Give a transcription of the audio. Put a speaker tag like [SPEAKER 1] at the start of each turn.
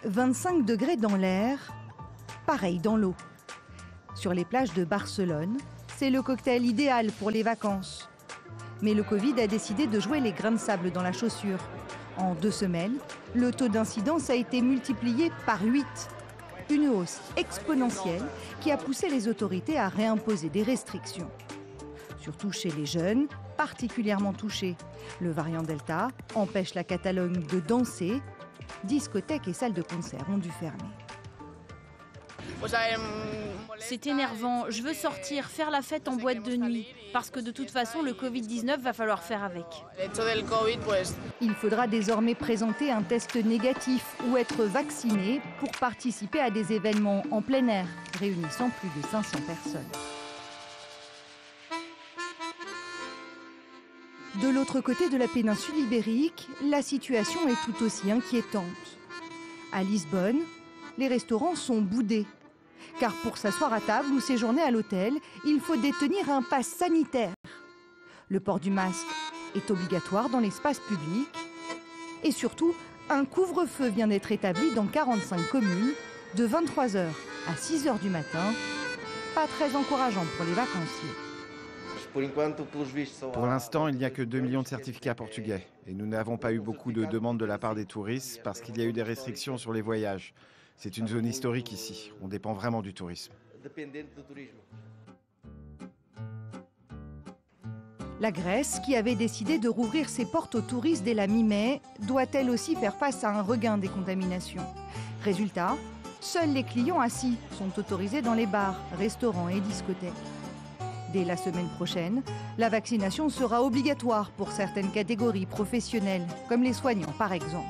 [SPEAKER 1] 25 degrés dans l'air, pareil dans l'eau. Sur les plages de Barcelone, c'est le cocktail idéal pour les vacances. Mais le Covid a décidé de jouer les grains de sable dans la chaussure. En 2 semaines, le taux d'incidence a été multiplié par 8. Une hausse exponentielle qui a poussé les autorités à réimposer des restrictions. Surtout chez les jeunes, particulièrement touchés. Le variant Delta empêche la Catalogne de danser. Discothèques et salles de concert ont dû fermer.
[SPEAKER 2] C'est énervant, je veux sortir, faire la fête en boîte de nuit. Parce que de toute façon, le Covid-19 va falloir faire avec.
[SPEAKER 1] Il faudra désormais présenter un test négatif ou être vacciné pour participer à des événements en plein air, réunissant plus de 500 personnes. De l'autre côté de la péninsule ibérique, la situation est tout aussi inquiétante. À Lisbonne, les restaurants sont boudés. Car pour s'asseoir à table ou séjourner à l'hôtel, il faut détenir un pass sanitaire. Le port du masque est obligatoire dans l'espace public. Et surtout, un couvre-feu vient d'être établi dans 45 communes, de 23 h à 6 h du matin. Pas très encourageant pour les vacanciers.
[SPEAKER 3] Pour l'instant, il n'y a que 2 millions de certificats portugais. Et nous n'avons pas eu beaucoup de demandes de la part des touristes parce qu'il y a eu des restrictions sur les voyages. C'est une zone historique ici. On dépend vraiment du tourisme.
[SPEAKER 1] La Grèce, qui avait décidé de rouvrir ses portes aux touristes dès la mi-mai, doit elle aussi faire face à un regain des contaminations. Résultat, seuls les clients assis sont autorisés dans les bars, restaurants et discothèques. Dès la semaine prochaine, la vaccination sera obligatoire pour certaines catégories professionnelles, comme les soignants par exemple.